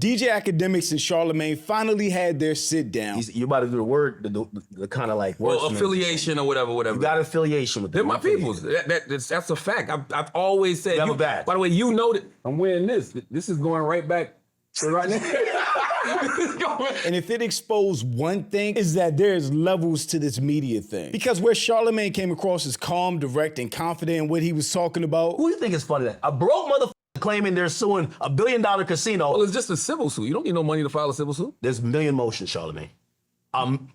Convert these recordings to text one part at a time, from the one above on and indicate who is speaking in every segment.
Speaker 1: DJ Akademiks and Charlamagne finally had their sit down.
Speaker 2: You're about to do the word, the kind of like
Speaker 3: well, affiliation or whatever.
Speaker 2: You got affiliation with them.
Speaker 3: They're my peoples. That's a fact. I've always said.
Speaker 2: Never bad.
Speaker 3: By the way, you know that I'm wearing this. This is going right back to right now.
Speaker 1: And if it exposed one thing, is that there's levels to this media thing. Because where Charlamagne came across as calm, direct, and confident in what he was talking about.
Speaker 2: Who do you think is funny that? A broke motherfucker claiming they're suing $1 billion casino.
Speaker 3: Well, it's just a civil suit. You don't need no money to file a civil suit.
Speaker 2: There's a million motions, Charlamagne.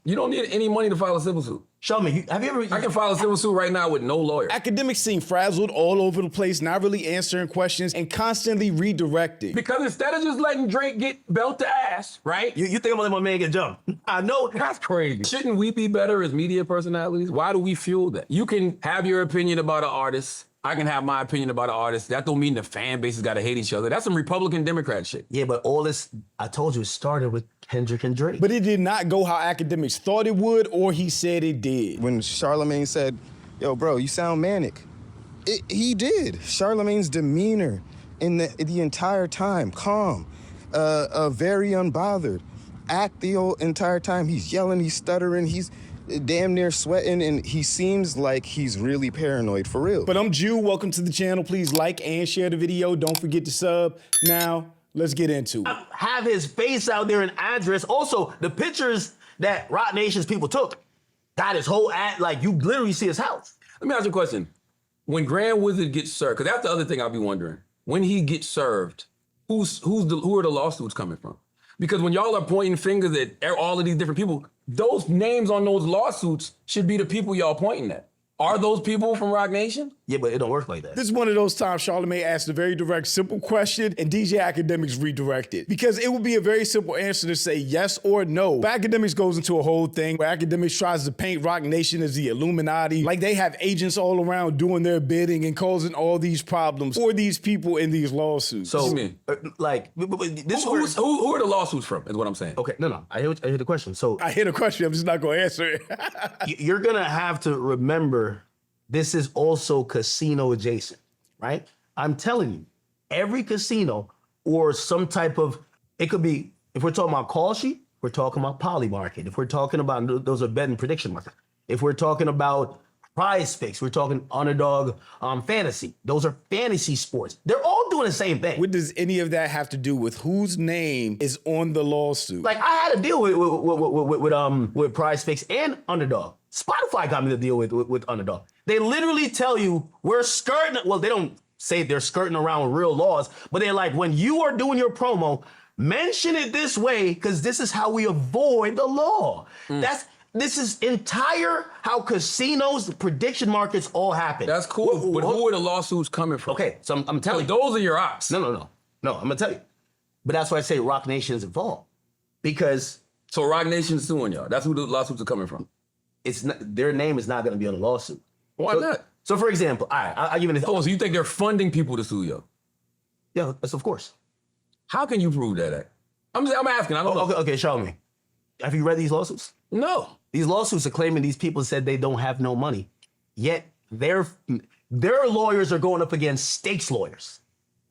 Speaker 3: You don't need any money to file a civil suit.
Speaker 2: Charlamagne, have you ever...
Speaker 3: I can file a civil suit right now with no lawyer.
Speaker 1: Akademiks seem frazzled all over the place, not really answering questions and constantly redirecting.
Speaker 3: Because instead of just letting Drake get belt to ass, right?
Speaker 2: You think I'm gonna let my man get jumped? I know.
Speaker 3: That's crazy. Shouldn't we be better as media personalities? Why do we fuel that? You can have your opinion about an artist. I can have my opinion about an artist. That don't mean the fan bases gotta hate each other. That's some Republican Democrat shit.
Speaker 2: Yeah, but all this, I told you, it started with Kendrick and Drake.
Speaker 1: But it did not go how Akademiks thought it would, or he said it did.
Speaker 4: When Charlamagne said, yo, bro, you sound manic. He did. Charlamagne's demeanor in the entire time, calm, very unbothered. Act the whole entire time. He's yelling, he's stuttering, he's damn near sweating, and he seems like he's really paranoid, for real.
Speaker 1: But I'm Jew, welcome to the channel. Please like and share the video. Don't forget to sub. Now, let's get into it.
Speaker 2: Have his face out there and address. Also, the pictures that Roc Nation's people took got his whole like you literally see his house.
Speaker 3: Let me ask you a question. When Grand Wizard gets served, because that's the other thing I'll be wondering. When he gets served, who are the lawsuits coming from? Because when y'all are pointing fingers at all of these different people, those names on those lawsuits should be the people y'all pointing at. Are those people from Roc Nation?
Speaker 2: Yeah, but it don't work like that.
Speaker 1: This is one of those times Charlamagne asked a very direct, simple question, and DJ Akademiks redirected. Because it would be a very simple answer to say yes or no. But Akademiks goes into a whole thing where Akademiks tries to paint Roc Nation as the Illuminati, like they have agents all around doing their bidding and causing all these problems for these people in these lawsuits.
Speaker 2: So,
Speaker 3: what do you mean?
Speaker 2: Like, this
Speaker 3: who are the lawsuits from, is what I'm saying.
Speaker 2: Okay, no, I hear the question. So
Speaker 1: I hear the question, I'm just not gonna answer it.
Speaker 2: You're gonna have to remember this is also casino adjacent, right? I'm telling you, every casino or some type of, it could be, if we're talking about call sheet, we're talking about poly market. If we're talking about, those are bet and prediction market. If we're talking about prize picks, we're talking underdog fantasy. Those are fantasy sports. They're all doing the same thing.
Speaker 1: What does any of that have to do with whose name is on the lawsuit?
Speaker 2: Like I had to deal with prize picks and underdog. Spotify got me to deal with underdog. They literally tell you we're skirting, well, they don't say they're skirting around real laws, but they're like, when you are doing your promo, mention it this way, because this is how we avoid the law. This is entire how casinos, prediction markets all happen.
Speaker 3: That's cool, but who are the lawsuits coming from?
Speaker 2: Okay, so I'm telling you.
Speaker 3: Those are your ops.
Speaker 2: No, I'm gonna tell you. But that's why I say Roc Nation is involved. Because.
Speaker 3: So Roc Nation's suing y'all. That's who the lawsuits are coming from.
Speaker 2: It's not, their name is not gonna be on the lawsuit.
Speaker 3: Why not?
Speaker 2: So for example, all right, I'll give you an example.
Speaker 3: Oh, so you think they're funding people to sue you?
Speaker 2: Yeah, that's of course.
Speaker 3: How can you prove that? I'm asking, I don't know.
Speaker 2: Okay, show me. Have you read these lawsuits?
Speaker 3: No.
Speaker 2: These lawsuits are claiming these people said they don't have no money, yet their lawyers are going up against stakes lawyers.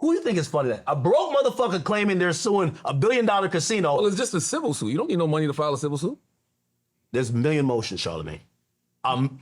Speaker 2: Who do you think is funny that? A broke motherfucker claiming they're suing $1 billion casino.
Speaker 3: Well, it's just a civil suit. You don't need no money to file a civil suit.
Speaker 2: There's a million motions, Charlamagne.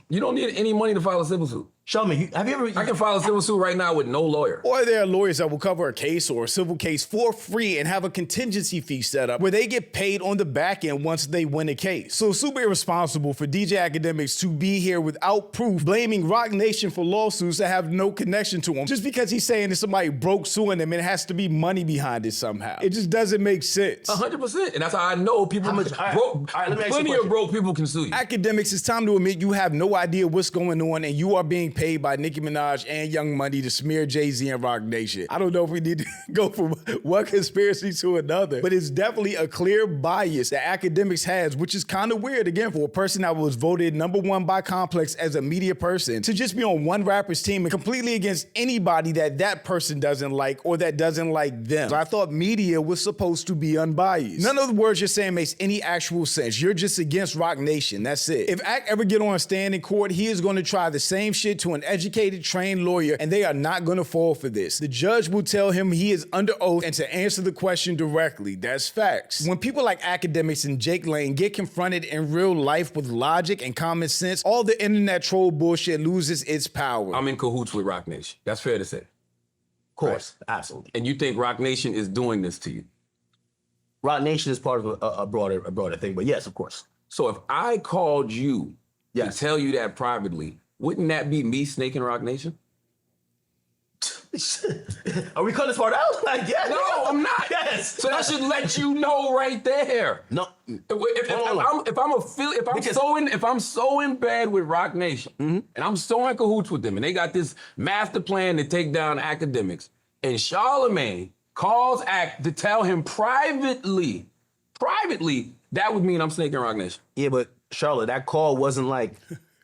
Speaker 3: You don't need any money to file a civil suit.
Speaker 2: Charlamagne, have you ever...
Speaker 3: I can file a civil suit right now with no lawyer.
Speaker 1: Or there are lawyers that will cover a case or a civil case for free and have a contingency fee set up where they get paid on the back end once they win a case. So it's super irresponsible for DJ Akademiks to be here without proof, blaming Roc Nation for lawsuits that have no connection to him. Just because he's saying that somebody broke suing them, it has to be money behind it somehow. It just doesn't make sense.
Speaker 3: 100%. And that's how I know people plenty of broke people can sue you.
Speaker 1: Akademiks, it's time to admit you have no idea what's going on and you are being paid by Nicki Minaj and Young Money to smear Jay-Z and Roc Nation. I don't know if we need to go from one conspiracy to another, but it's definitely a clear bias that Akademiks has, which is kind of weird, again, for a person that was voted #1 by Complex as a media person to just be on one rapper's team and completely against anybody that person doesn't like or that doesn't like them. So I thought media was supposed to be unbiased. None of the words you're saying makes any actual sense. You're just against Roc Nation. That's it. If Ak ever get on a stand in court, he is going to try the same shit to to an educated, trained lawyer, and they are not going to fall for this. The judge will tell him he is under oath and to answer the question directly. That's facts. When people like Akademiks and Jake Lane get confronted in real life with logic and common sense, all the internet troll bullshit loses its power.
Speaker 3: I'm in cahoots with Rock Nation. That's fair to say.
Speaker 2: Of course, absolutely.
Speaker 3: And you think Rock Nation is doing this to you?
Speaker 2: Rock Nation is part of a broader thing, but yes, of course.
Speaker 3: So if I called you
Speaker 2: Yes.
Speaker 3: to tell you that privately, wouldn't that be me snaking Rock Nation?
Speaker 2: Are we cutting this part out? Like, yes.
Speaker 3: No, I'm not.
Speaker 2: Yes.
Speaker 3: So that should let you know right there.
Speaker 2: No.
Speaker 3: If I'm so in bed with Rock Nation, and I'm so in cahoots with them, and they got this master plan to take down Akademiks, and Charlamagne calls Act to tell him privately, that would mean I'm snaking Rock Nation.
Speaker 2: Yeah, but Charlotte, that call wasn't like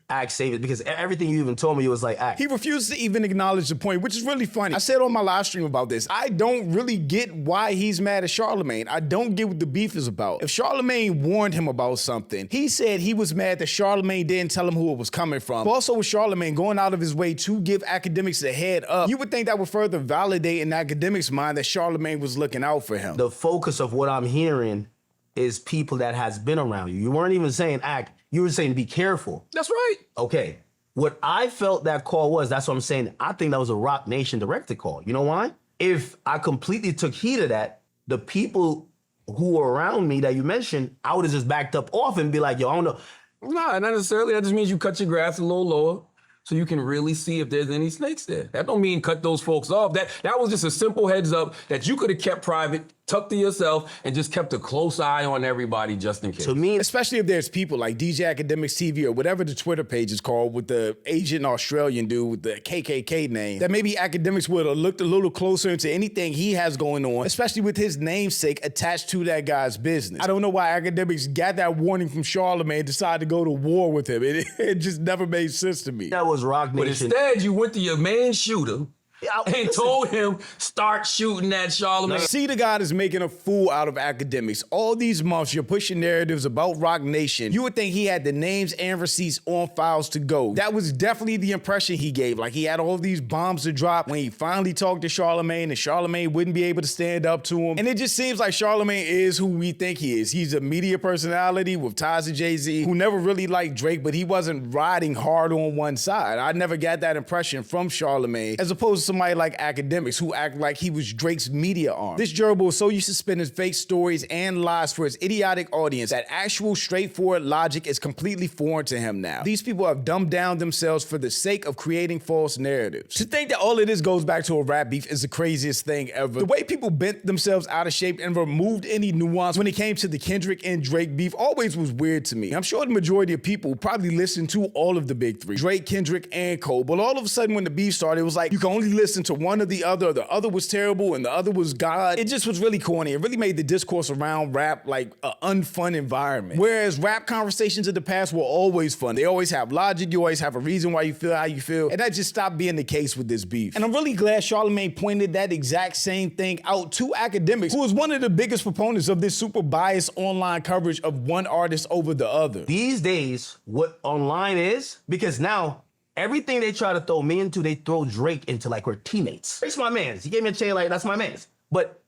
Speaker 2: Act save it, because everything you even told me, it was like Act.
Speaker 1: He refused to even acknowledge the point, which is really funny. I said on my live stream about this, I don't really get why he's mad at Charlamagne. I don't get what the beef is about. If Charlamagne warned him about something, he said he was mad that Charlamagne didn't tell him who it was coming from. But also with Charlamagne going out of his way to give Akademiks a head up, you would think that would further validate in Akademiks' mind that Charlamagne was looking out for him.
Speaker 2: The focus of what I'm hearing is people that has been around you. You weren't even saying Act. You were saying be careful.
Speaker 3: That's right.
Speaker 2: Okay. What I felt that call was, that's what I'm saying. I think that was a Rock Nation directed call. You know why? If I completely took heed of that, the people who were around me that you mentioned, I would have just backed up off and be like, yo, I don't know.
Speaker 3: Nah, not necessarily. That just means you cut your grass a little lower so you can really see if there's any snakes there. That don't mean cut those folks off. That was just a simple heads up that you could have kept private, tucked to yourself, and just kept a close eye on everybody just in case.
Speaker 2: To me,
Speaker 1: Especially if there's people like DJ Akademiks TV or whatever the Twitter page is called with the Asian Australian dude with the KKK name, that maybe Akademiks would have looked a little closer into anything he has going on, especially with his namesake attached to that guy's business. I don't know why Akademiks got that warning from Charlamagne and decided to go to war with him. It just never made sense to me.
Speaker 2: that was Rock
Speaker 3: But
Speaker 2: Nation.
Speaker 3: instead, you went to your main shooter and told him, start shooting at Charlamagne.
Speaker 1: See, the God is making a fool out of Akademiks. All these months, you're pushing narratives about Rock Nation. You would think he had the names and receipts on files to go. That was definitely the impression he gave. Like he had all these bombs to drop when he finally talked to Charlamagne, and Charlamagne wouldn't be able to stand up to him. And it just seems like Charlamagne is who we think he is. He's a media personality with ties to Jay-Z, who never really liked Drake, but he wasn't riding hard on one side. I never got that impression from Charlamagne, as opposed to somebody like Akademiks, who act like he was Drake's media arm. This gerbil is so used to spinning fake stories and lies for his idiotic audience that actual straightforward logic is completely foreign to him now. These people have dumbed down themselves for the sake of creating false narratives. To think that all of this goes back to a rap beef is the craziest thing ever. The way people bent themselves out of shape and removed any nuance when it came to the Kendrick and Drake beef always was weird to me. I'm sure the majority of people probably listened to all of the big three, Drake, Kendrick, and Cole, but all of a sudden when the beef started, it was like you can only listen to one or the other was terrible and the other was God. It just was really corny. It really made the discourse around rap like an unfun environment. Whereas rap conversations of the past were always fun. They always have logic, you always have a reason why you feel how you feel, and that just stopped being the case with this beef. And I'm really glad Charlamagne pointed that exact same thing out to Akademiks, who is one of the biggest proponents of this super biased online coverage of one artist over the other.
Speaker 2: These days, what online is, because now everything they try to throw me into, they throw Drake into like we're teammates. Drake's my mans. He gave me a chain, like that's my mans. But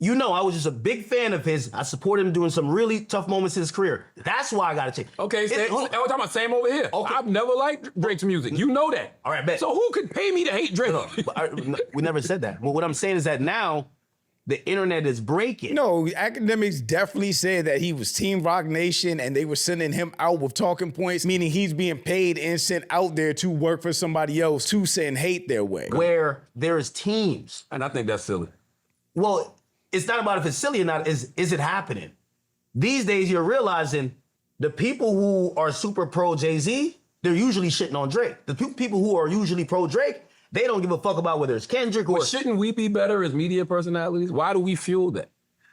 Speaker 2: you know, I was just a big fan of his. I supported him doing some really tough moments in his career. That's why I got a chain.
Speaker 3: Okay, we're talking about same over here. Okay. I've never liked Drake's music. You know that.
Speaker 2: All right, bet.
Speaker 3: So who could pay me to hate Drake?
Speaker 2: We never said that. Well, what I'm saying is that now the internet is breaking.
Speaker 1: No, Akademiks definitely said that he was Team Rock Nation and they were sending him out with talking points, meaning he's being paid and sent out there to work for somebody else to send hate their way.
Speaker 2: Where there's teams.
Speaker 3: And I think that's silly.
Speaker 2: Well, it's not about if it's silly or not, is it happening? These days you're realizing the people who are super pro Jay-Z, they're usually shitting on Drake. The people who are usually pro Drake, they don't give a fuck about whether it's Kendrick or...
Speaker 3: But shouldn't we be better as media personalities? Why do we fuel that?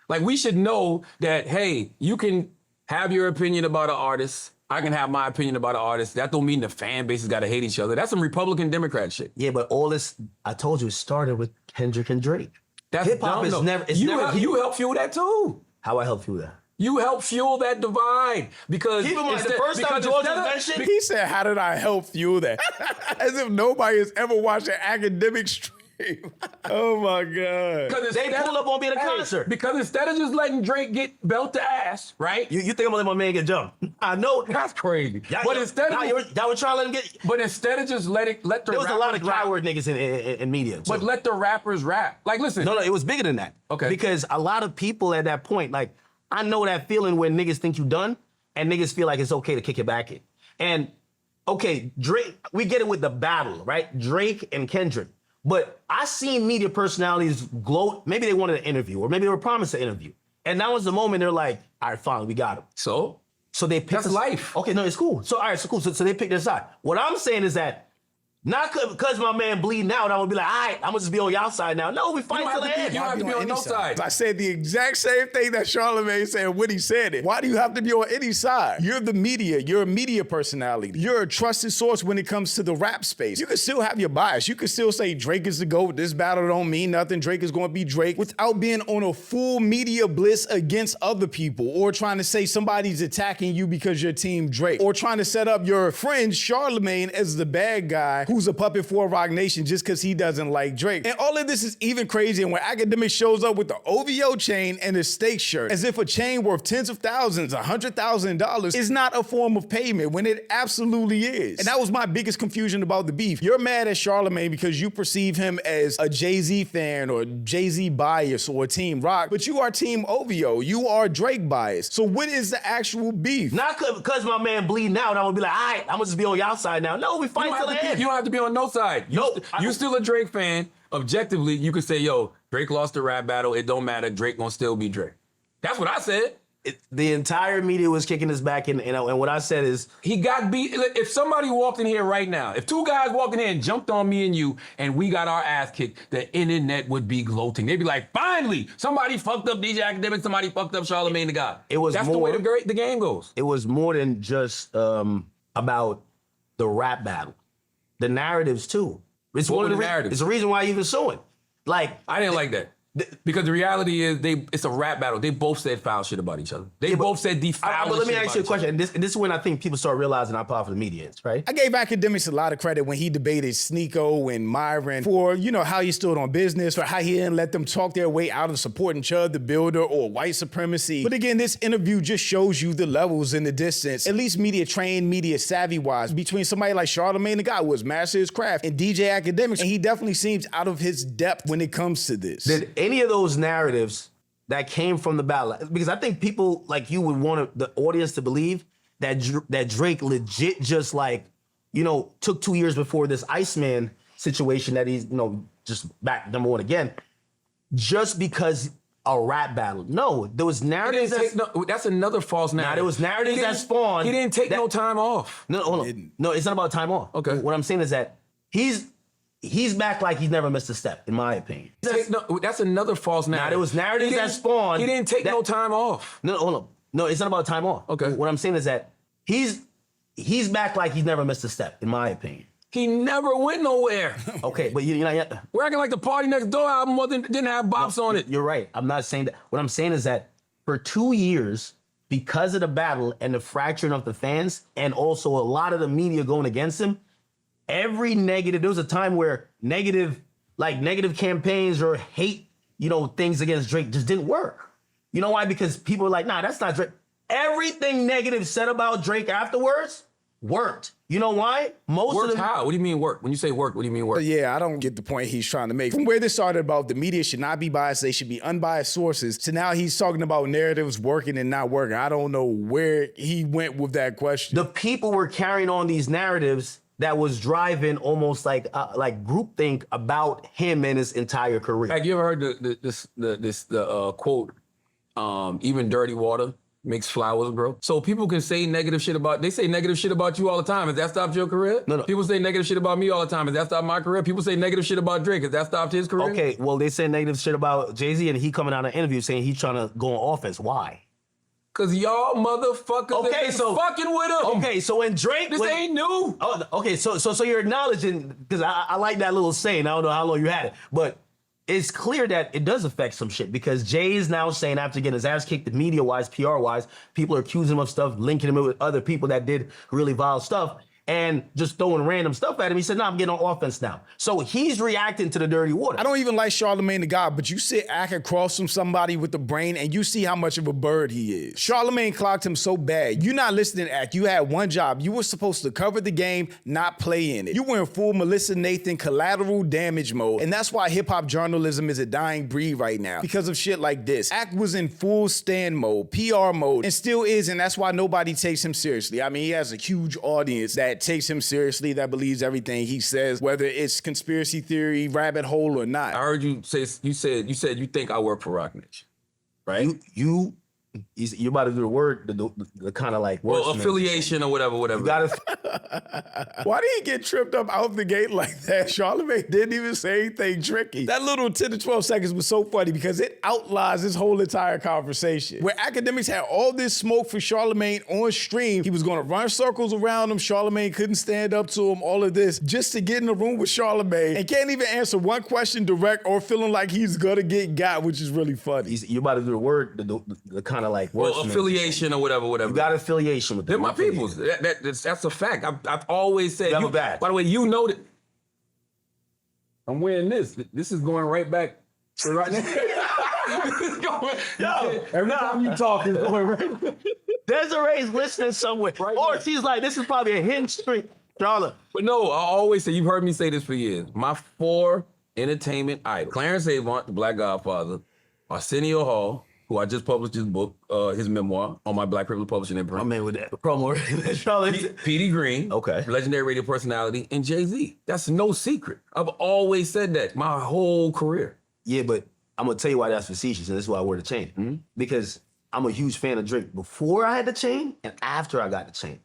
Speaker 3: Like, we should know that, hey, you can have your opinion about an artist. I can have my opinion about an artist. That don't mean the fan bases got to hate each other. That's some Republican Democrat shit.
Speaker 2: Yeah, but all this, I told you, it started with Kendrick and Drake.
Speaker 3: That's
Speaker 2: hip-hop
Speaker 3: dumb,
Speaker 2: is
Speaker 3: though.
Speaker 2: never...
Speaker 3: You help fuel that too.
Speaker 2: How I help fuel that?
Speaker 3: You help fuel that divide because
Speaker 2: Keep in mind, the first time George mentioned,
Speaker 1: He said, how did I help fuel that? As if nobody has ever watched an academic stream. Oh my God.
Speaker 2: they pulled up on me at a concert.
Speaker 3: Because instead of just letting Drake get belt to ass, right?
Speaker 2: You think I'm gonna let my man get jumped? I know.
Speaker 3: That's crazy.
Speaker 2: But instead of y'all were trying to let him get.
Speaker 3: But instead of just let the
Speaker 2: There was a lot of
Speaker 3: rappers rap,
Speaker 2: coward niggas in media.
Speaker 3: but let the rappers rap. Like, listen.
Speaker 2: No, it was bigger than that.
Speaker 3: Okay.
Speaker 2: Because a lot of people at that point, like, I know that feeling when niggas think you done and niggas feel like it's okay to kick it back in. And, okay, Drake, we get it with the battle, right? Drake and Kendrick. But I seen media personalities gloat. Maybe they wanted an interview or maybe they were promised an interview. And that was the moment they're like, all right, fine, we got him.
Speaker 3: So
Speaker 2: they picked
Speaker 3: that's life.
Speaker 2: Okay, no, it's cool. So, all right, so cool. So they picked their side. What I'm saying is that not because my man bleeding out, I'm gonna be like, all right, I'm gonna just be on y'all side now. No, we fight till the end.
Speaker 3: You don't have to be on no side.
Speaker 1: I said the exact same thing that Charlamagne said when he said it. Why do you have to be on any side? You're the media. You're a media personality. You're a trusted source when it comes to the rap space. You can still have your bias. You can still say Drake is the GOAT. This battle don't mean nothing. Drake is going to be Drake without being on a full media blitz against other people or trying to say somebody's attacking you because you're team Drake or trying to set up your friend Charlamagne as the bad guy who's a puppet for Rock Nation just because he doesn't like Drake. And all of this is even crazier when Akademiks shows up with the OVO chain and the stake shirt, as if a chain worth tens of thousands, $100,000 is not a form of payment when it absolutely is. And that was my biggest confusion about the beef. You're mad at Charlamagne because you perceive him as a Jay-Z fan or Jay-Z bias or Team Rock, but you are Team OVO. You are Drake bias. So what is the actual beef?
Speaker 2: Not because my man bleeding out, I'm gonna be like, all right, I'm gonna just be on y'all side now. No, we fight till the end.
Speaker 3: You don't have to be on no side. You still a Drake fan. Objectively, you could say, yo, Drake lost the rap battle. It don't matter. Drake gonna still be Drake. That's what I said.
Speaker 2: The entire media was kicking his back, and what I said is
Speaker 3: he got beat. If somebody walked in here right now, if two guys walked in here and jumped on me and you, and we got our ass kicked, the internet would be gloating. They'd be like, finally, somebody fucked up DJ Akademiks, somebody fucked up Charlamagne the God. That's the way the game goes.
Speaker 2: It was more than just about the rap battle. The narratives too. It's
Speaker 3: What
Speaker 2: one
Speaker 3: were
Speaker 2: of
Speaker 3: the
Speaker 2: the
Speaker 3: narratives?
Speaker 2: It's the reason why he was suing. Like
Speaker 3: I didn't like that. Because the reality is, it's a rap battle. They both said foul shit about each other. They both said defile.
Speaker 2: But let me ask you a question. And this is when I think people start realizing how powerful the media is, right?
Speaker 1: I gave Akademiks a lot of credit when he debated Sneeko and Myron for, how he stood on business, for how he didn't let them talk their way out of supporting Chud the Builder or white supremacy. But again, this interview just shows you the levels in the distance, at least media trained, media savvy wise, between somebody like Charlamagne the guy who was master of his craft and DJ Akademiks. And he definitely seems out of his depth when it comes to this.
Speaker 2: Did any of those narratives that came from the battle, because I think people like you would want the audience to believe that Drake legit just took 2 years before this Iceman situation that he's, just back number one again, just because a rap battle. No, there was narratives.
Speaker 3: That's another false narrative.
Speaker 2: Now, there was narratives that spawned.
Speaker 3: He didn't take no time off.
Speaker 2: No, hold on. No, it's not about time off.
Speaker 3: Okay.
Speaker 2: What I'm saying is that he's back like he's never missed a step, in my opinion.
Speaker 3: That's another false narrative.
Speaker 2: Now, there was narratives that spawned.
Speaker 3: He didn't take no time off.
Speaker 2: No, hold on. No, it's not about time off.
Speaker 3: Okay.
Speaker 2: What I'm saying is that he's back like he's never missed a step, in my opinion.
Speaker 3: He never went nowhere.
Speaker 2: Okay, but you're not yet.
Speaker 3: We're acting like the Party Next Door album didn't have bops on it.
Speaker 2: You're right. I'm not saying that. What I'm saying is that for 2 years, because of the battle and the fracturing of the fans, and also a lot of the media going against him, every negative, there was a time where negative campaigns or hate, things against Drake just didn't work. You know why? Because people were like, nah, that's not Drake. Everything negative said about Drake afterwards worked. You know why?
Speaker 3: How? What do you mean work? When you say work, what do you mean work?
Speaker 1: Yeah, I don't get the point he's trying to make. From where this started about the media should not be biased, they should be unbiased sources, to now he's talking about narratives working and not working. I don't know where he went with that question.
Speaker 2: The people were carrying on these narratives that was driving almost like groupthink about him and his entire career.
Speaker 3: Have you ever heard the quote, even dirty water makes flowers grow? So people can say negative shit they say negative shit about you all the time. Has that stopped your career?
Speaker 2: No.
Speaker 3: People say negative shit about me all the time. Has that stopped my career? People say negative shit about Drake. Has that stopped his career?
Speaker 2: Okay, well, they say negative shit about Jay-Z and he coming out in an interview saying he's trying to go on offense. Why?
Speaker 3: Cause y'all motherfuckers fucking with him.
Speaker 2: Okay, so when Drake...
Speaker 3: This ain't new.
Speaker 2: Oh, okay, so you're acknowledging, because I like that little saying. I don't know how long you had it, but it's clear that it does affect some shit because Jay is now saying after getting his ass kicked media-wise, PR-wise, people are accusing him of stuff, linking him with other people that did really vile stuff and just throwing random stuff at him. He said, I'm getting on offense now. So he's reacting to the dirty water.
Speaker 1: I don't even like Charlamagne the God, but you sit Ack across from somebody with the brain and you see how much of a bird he is. Charlamagne clocked him so bad. You're not listening, Ack. You had one job. You were supposed to cover the game, not play in it. You were in full Melissa Nathan collateral damage mode, and that's why hip-hop journalism is a dying breed right now, because of shit like this. Ack was in full stand mode, PR mode, and still is, and that's why nobody takes him seriously. I mean, he has a huge audience that takes him seriously, that believes everything he says, whether it's conspiracy theory, rabbit hole, or not.
Speaker 3: I heard you say you said you think I work for Rock Nation, right?
Speaker 2: You're about to do the word, the kind of like
Speaker 3: well, affiliation or whatever.
Speaker 2: You gotta.
Speaker 1: Why did he get tripped up out the gate like that? Charlamagne didn't even say anything tricky. That little 10 to 12 seconds was so funny because it outlines this whole entire conversation. Where Akademiks had all this smoke for Charlamagne on stream, he was gonna run circles around him, Charlamagne couldn't stand up to him, all of this, just to get in the room with Charlamagne and can't even answer one question direct or feeling like he's gonna get got, which is really funny.
Speaker 2: You're about to do the word, the kind of like
Speaker 3: well, affiliation or whatever.
Speaker 2: You got affiliation with them.
Speaker 3: They're my peoples. That's a fact. I've always said.
Speaker 2: You back.
Speaker 3: By the way, you know that I'm wearing this. This is going right back to right now. Every time you talk, it's going right.
Speaker 2: Desiree's listening somewhere,
Speaker 3: Right
Speaker 2: or
Speaker 3: now.
Speaker 2: she's like, "This is probably a hidden street." Charlotte.
Speaker 3: But no, I always say, you've heard me say this for years. My 4 entertainment idols: Clarence Avant, the Black Godfather; Arsenio Hall, who I just published his book, his memoir, on my Black Privilege Publishing imprint.
Speaker 2: I mean, with that promo, Charlotte.
Speaker 3: Petey Green,
Speaker 2: Okay.
Speaker 3: legendary radio personality, and Jay-Z. That's no secret. I've always said that my whole career.
Speaker 2: Yeah, but I'm gonna tell you why that's facetious, and this is why I wear the chain.
Speaker 3: Mm-hmm.
Speaker 2: Because I'm a huge fan of Drake before I had the chain and after I got the chain.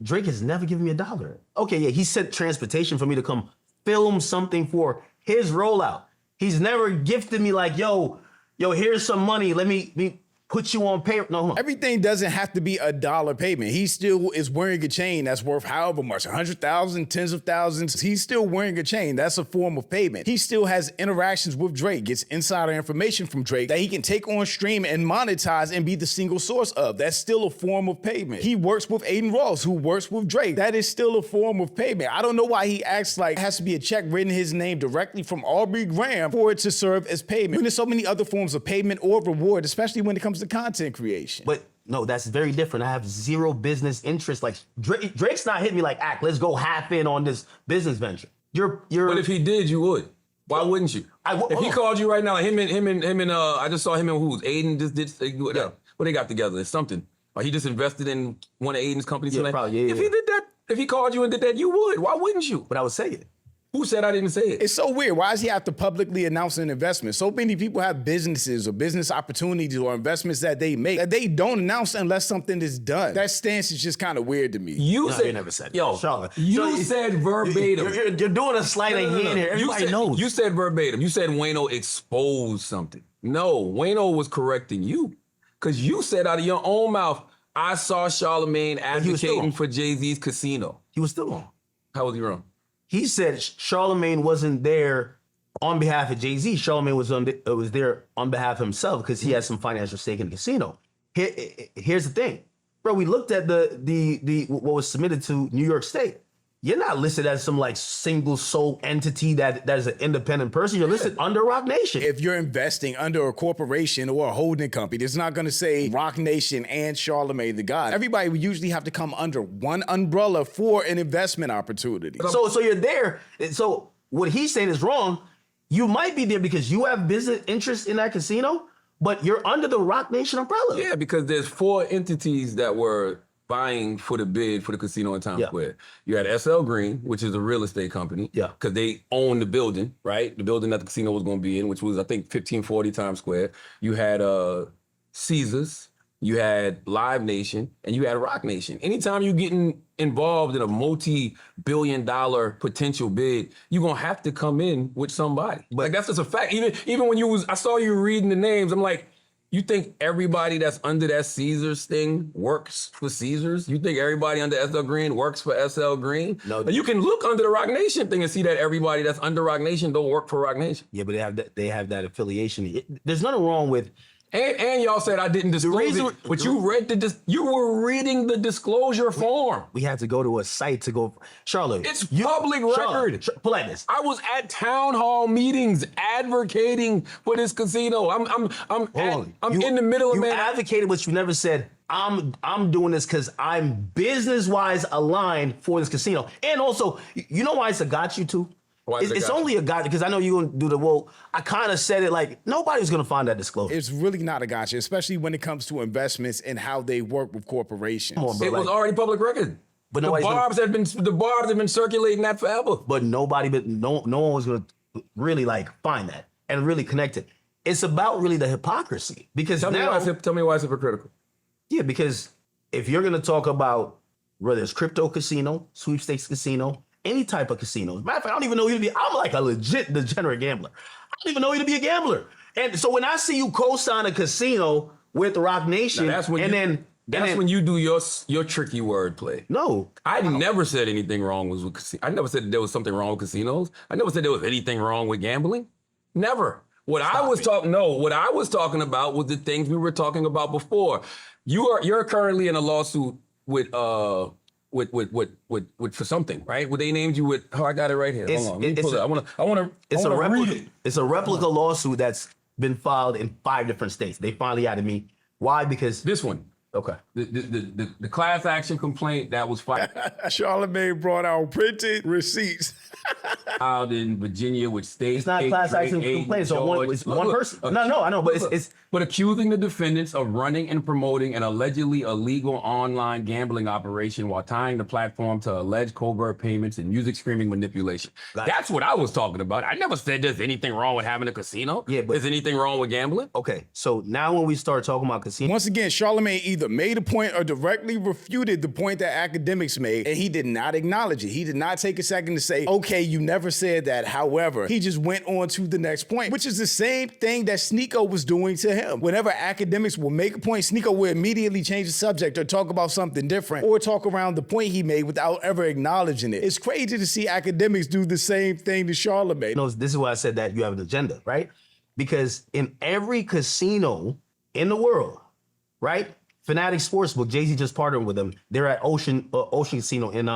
Speaker 2: Drake has never given me $1. Okay, yeah, he sent transportation for me to come film something for his rollout. He's never gifted me like, yo, here's some money. Let me put you on paper. No, hold on.
Speaker 1: Everything doesn't have to be $1 payment. He still is wearing a chain that's worth however much, 100,000, tens of thousands. He's still wearing a chain. That's a form of payment. He still has interactions with Drake, gets insider information from Drake that he can take on stream and monetize and be the single source of. That's still a form of payment. He works with Aiden Ross, who works with Drake. That is still a form of payment. I don't know why he acts like it has to be a check written in his name directly from Aubrey Graham for it to serve as payment. When there's so many other forms of payment or reward, especially when it comes to content creation.
Speaker 2: But no, that's very different. I have zero business interest. Like Drake's not hitting me like, let's go half in on this business venture. You're.
Speaker 3: But if he did, you would. Why wouldn't you? If he called you right now, like him and I just saw him and who's Aiden just did what they got together. It's something. Or he just invested in one of Aiden's companies.
Speaker 2: Yeah, probably, yeah,
Speaker 3: If he did that, if he called you and did that, you would. Why wouldn't you?
Speaker 2: But I would say it.
Speaker 3: Who said I didn't say it?
Speaker 1: It's so weird. Why does he have to publicly announce an investment? So many people have businesses or business opportunities or investments that they make that they don't announce unless something is done. That stance is just kind of weird to me.
Speaker 2: You never said it.
Speaker 3: Yo,
Speaker 2: Charlotte.
Speaker 3: you said verbatim.
Speaker 2: You're doing a slight of hand here. Everybody knows.
Speaker 3: You said verbatim. You said Wayno exposed something. No, Wayno was correcting you. Because you said out of your own mouth, I saw Charlamagne advocating for Jay-Z's casino.
Speaker 2: He was still wrong.
Speaker 3: How was he wrong?
Speaker 2: He said Charlamagne wasn't there on behalf of Jay-Z. Charlamagne was there on behalf of himself because he had some financial stake in the casino. Here's the thing, bro. We looked at the what was submitted to New York State. You're not listed as some like single sole entity that is an independent person. You're listed under Rock Nation.
Speaker 1: If you're investing under a corporation or a holding company, it's not going to say Rock Nation and Charlamagne the God. Everybody would usually have to come under one umbrella for an investment opportunity.
Speaker 2: So you're there. So what he's saying is wrong. You might be there because you have business interests in that casino, but you're under the Rock Nation umbrella.
Speaker 3: Yeah, because there's 4 entities that were vying for the bid for the casino in Times Square. You had SL Green, which is a real estate company.
Speaker 2: Yeah.
Speaker 3: Because they own the building, right? The building that the casino was going to be in, which was, I think, 1540 Times Square. You had Caesars, you had Live Nation, and you had Rock Nation. Anytime you're getting involved in a multi-billion-dollar potential bid, you're going to have to come in with somebody. Like, that's just a fact. Even when I saw you reading the names, I'm like, You think everybody that's under that Caesars thing works for Caesars? You think everybody under SL Green works for SL Green?
Speaker 2: No.
Speaker 3: You can look under the Rock Nation thing and see that everybody that's under Rock Nation don't work for Rock Nation.
Speaker 2: Yeah, but they have that affiliation. There's nothing wrong with.
Speaker 3: And y'all said I didn't disclose it, but you were reading the disclosure form.
Speaker 2: We had to go to a site to go. Charlotte,
Speaker 3: It's public record.
Speaker 2: Pull like this.
Speaker 3: I was at town hall meetings advocating for this casino. I'm in the middle of
Speaker 2: You
Speaker 3: Manhattan.
Speaker 2: advocated, but you never said I'm doing this because I'm business wise aligned for this casino. And also, you know why it's a got you too? It's only a gotcha because I know you're gonna do the I kind of said it like nobody's gonna find that disclosure.
Speaker 1: It's really not a gotcha, especially when it comes to investments and how they work with corporations.
Speaker 2: Come on, bro,
Speaker 3: It was already public record.
Speaker 2: But
Speaker 3: the barbs have been circulating that forever.
Speaker 2: But no one was gonna really like find that and really connect it. It's about really the hypocrisy because
Speaker 3: Tell me why it's hypocritical.
Speaker 2: Yeah, because if you're gonna talk about whether it's crypto casino, sweepstakes casino, any type of casino. Matter of fact, I don't even know you to be. I'm like a legit degenerate gambler. I don't even know you to be a gambler. And so when I see you co-sign a casino with the Rock Nation,
Speaker 3: That's when you do your tricky wordplay.
Speaker 2: No,
Speaker 3: I never said anything wrong with casinos. I never said there was something wrong with casinos. I never said there was anything wrong with gambling. Never. What I was talking about was the things we were talking about before. You're currently in a lawsuit with for something, right? What they named you with? Oh, I got it right here. Hold on, let me pull it. I want to read it.
Speaker 2: It's a replica lawsuit that's been filed in 5 different states. They finally added me. Why? Because
Speaker 3: This one.
Speaker 2: Okay.
Speaker 3: The class action complaint that was filed
Speaker 1: Charlamagne brought out printed receipts.
Speaker 3: out in Virginia with state.
Speaker 2: It's not class action complaint. So it's one person. No, I know, but it's
Speaker 3: But accusing the defendants of running and promoting an allegedly illegal online gambling operation while tying the platform to alleged covert payments and music streaming manipulation. That's what I was talking about. I never said there's anything wrong with having a casino.
Speaker 2: Yeah, but
Speaker 3: is anything wrong with gambling?
Speaker 2: okay. So now when we start talking about casino,
Speaker 1: Once again, Charlamagne either made a point or directly refuted the point that Akademiks made, and he did not acknowledge it. He did not take a second to say, okay, you never said that. However, he just went on to the next point, which is the same thing that Sneeko was doing to him. Whenever Akademiks will make a point, Sneeko will immediately change the subject or talk about something different or talk around the point he made without ever acknowledging it. It's crazy to see Akademiks do the same thing to Charlamagne.
Speaker 2: this is why I said that you have an agenda, right? Because in every casino in the world, right? Fanatic Sportsbook, Jay-Z just partnered with them. They're at Ocean Casino in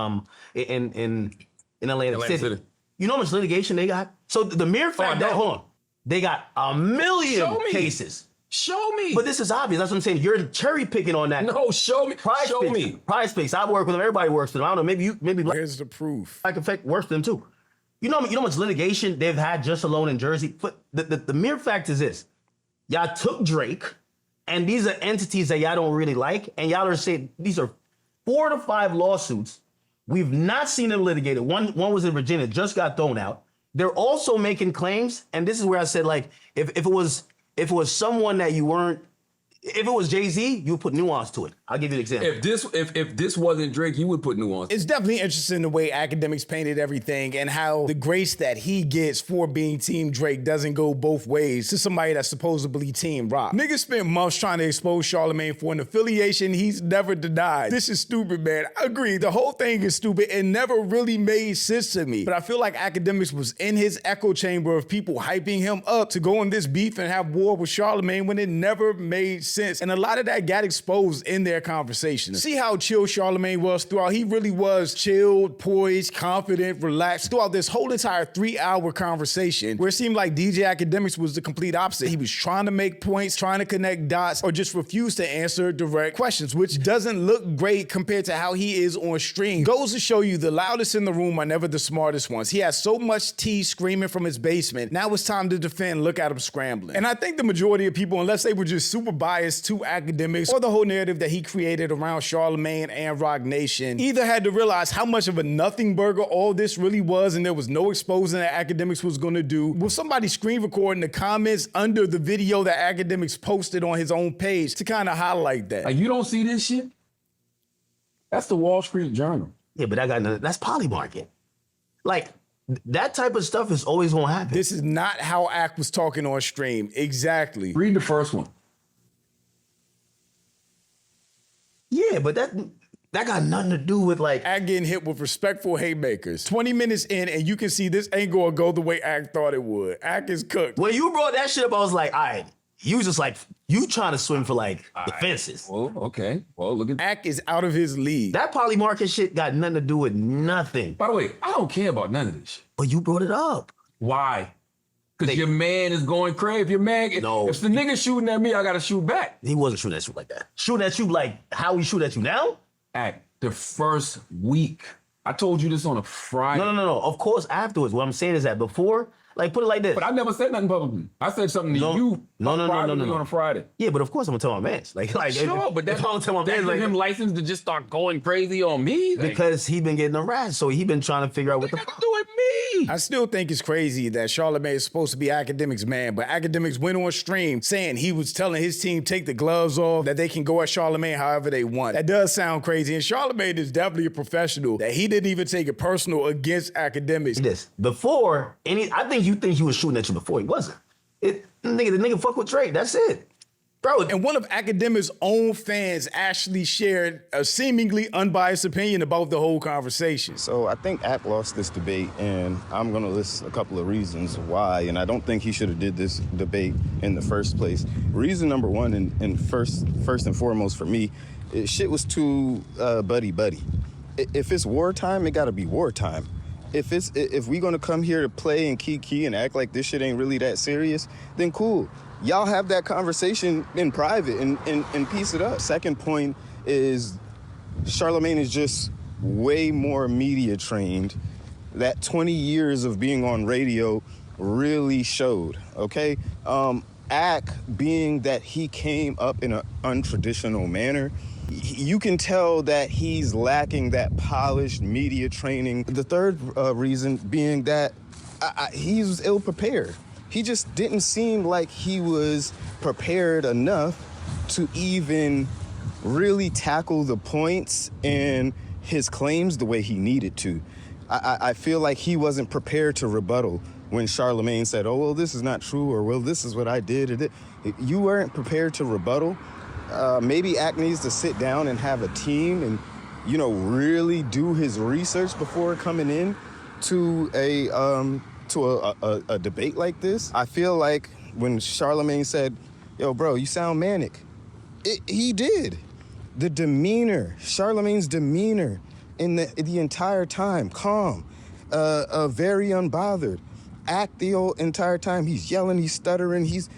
Speaker 2: Atlantic City. You know how much litigation they got? So the mere fact that, hold on, they got 1 million cases.
Speaker 3: Show me.
Speaker 2: But this is obvious. That's what I'm saying. You're cherry picking on that.
Speaker 3: No, show me. Show me.
Speaker 2: Prize Picks. I work with them. Everybody works with them. I don't know. Maybe
Speaker 1: Here's the proof.
Speaker 2: Black Effect works with them too. You know how much litigation they've had just alone in Jersey? But the mere fact is this. Y'all took Drake, and these are entities that y'all don't really like, and y'all are saying these are 4 to 5 lawsuits. We've not seen them litigated. One was in Virginia, just got thrown out. They're also making claims, and this is where I said, like, if it was someone that you weren't, if it was Jay-Z, you would put nuance to it. I'll give you an example.
Speaker 3: If this wasn't Drake, you would put nuance.
Speaker 1: It's definitely interesting the way Akademiks painted everything and how the grace that he gets for being Team Drake doesn't go both ways to somebody that's supposedly Team Rock. Niggas spent months trying to expose Charlamagne for an affiliation he's never denied. This is stupid, man. I agree. The whole thing is stupid and never really made sense to me. But I feel like Akademiks was in his echo chamber of people hyping him up to go on this beef and have war with Charlamagne when it never made sense. And a lot of that got exposed in their conversation. See how chill Charlamagne was throughout. He really was chilled, poised, confident, relaxed throughout this whole entire 3-hour conversation where it seemed like DJ Akademiks was the complete opposite. He was trying to make points, trying to connect dots, or just refuse to answer direct questions, which doesn't look great compared to how he is on stream. Goes to show you the loudest in the room are never the smartest ones. He has so much tea screaming from his basement. Now it's time to defend. Look at him scrambling. And I think the majority of people, unless they were just super biased to Akademiks or the whole narrative that he created around Charlamagne and Rock Nation, either had to realize how much of a nothing burger all this really was and there was no exposing that Akademiks was going to do, with somebody screen recording the comments under the video that Akademiks posted on his own page to kind of highlight that.
Speaker 3: Like, you don't see this shit? That's the Wall Street Journal.
Speaker 2: Yeah, but that's Polymarket. Like, that type of stuff is always going to happen.
Speaker 1: This is not how Ak was talking on stream. Exactly.
Speaker 3: Read the first one.
Speaker 2: Yeah, but that got nothing to do with like.
Speaker 1: Act getting hit with respectful haymakers. 20 minutes in, and you can see this ain't gonna go the way Act thought it would. Act is cooked.
Speaker 2: When you brought that shit up, I was like, all right, you just like, you trying to swim for like the fences.
Speaker 3: Well, okay. Well, look at that.
Speaker 1: Act is out of his league.
Speaker 2: That Polly Market shit got nothing to do with nothing.
Speaker 3: By the way, I don't care about none of this shit.
Speaker 2: But you brought it up.
Speaker 3: Why? Because your man is going crazy. If your man,
Speaker 2: No.
Speaker 3: if the nigga shooting at me, I gotta shoot back.
Speaker 2: He wasn't shooting at you like that. Shooting at you like how he shoot at you now?
Speaker 3: Act the first week. I told you this on a Friday.
Speaker 2: No. Of course, afterwards. What I'm saying is that before, like, put it like this.
Speaker 3: But I never said nothing publicly. I said something to you privately on a Friday.
Speaker 2: Yeah, but of course I'm gonna tell my man. Like,
Speaker 3: Sure, but that's
Speaker 2: if I'm gonna tell my
Speaker 3: that's
Speaker 2: man, like,
Speaker 3: him license to just start going crazy on me. Like,
Speaker 2: because he been getting harassed, so he been trying to figure out what the
Speaker 3: got to
Speaker 2: fuck.
Speaker 3: do with me.
Speaker 1: I still think it's crazy that Charlamagne is supposed to be Akademiks' man, but Akademiks went on stream saying he was telling his team take the gloves off, that they can go at Charlamagne however they want. That does sound crazy, and Charlamagne is definitely a professional, that he didn't even take it personal against Akademiks.
Speaker 2: This before I think you think he was shooting at you before he wasn't. The nigga fuck with Drake. That's it, bro.
Speaker 1: And one of Akademiks' own fans actually shared a seemingly unbiased opinion about the whole conversation.
Speaker 4: So I think Act lost this debate, and I'm gonna list a couple of reasons why, and I don't think he should have did this debate in the first place. Reason number one, and first and foremost for me, shit was too buddy-buddy. If it's wartime, it gotta be wartime. If we gonna come here to play and key and act like this shit ain't really that serious, then cool. Y'all have that conversation in private and piece it up. Second point is Charlamagne is just way more media trained. That 20 years of being on radio really showed, okay? Act being that he came up in an untraditional manner, you can tell that he's lacking that polished media training. The third reason being that he was ill-prepared. He just didn't seem like he was prepared enough to even really tackle the points and his claims the way he needed to. I feel like he wasn't prepared to rebuttal when Charlamagne said, oh, well, this is not true, or, well, this is what I did. You weren't prepared to rebuttal. Maybe Act needs to sit down and have a team and, really do his research before coming in to a debate like this. I feel like when Charlamagne said, yo, bro, you sound manic, he did. The demeanor, Charlamagne's demeanor in the entire time, calm, very unbothered. Act the whole entire time, he's yelling, he's stuttering, he's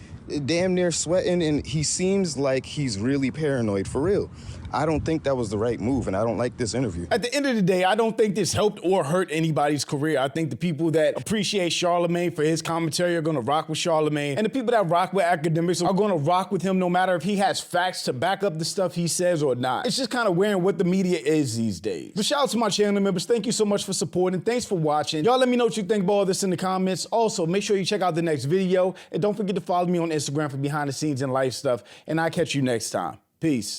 Speaker 4: damn near sweating, and he seems like he's really paranoid for real. I don't think that was the right move, and I don't like this interview.
Speaker 1: At the end of the day, I don't think this helped or hurt anybody's career. I think the people that appreciate Charlamagne for his commentary are gonna rock with Charlamagne, and the people that rock with Akademiks are gonna rock with him no matter if he has facts to back up the stuff he says or not. It's just kind of wearing what the media is these days. But shout out to my channel members. Thank you so much for supporting. Thanks for watching. Y'all let me know what you think about all this in the comments. Also, make sure you check out the next video, and don't forget to follow me on Instagram for behind the scenes and life stuff, and I'll catch you next time. Peace.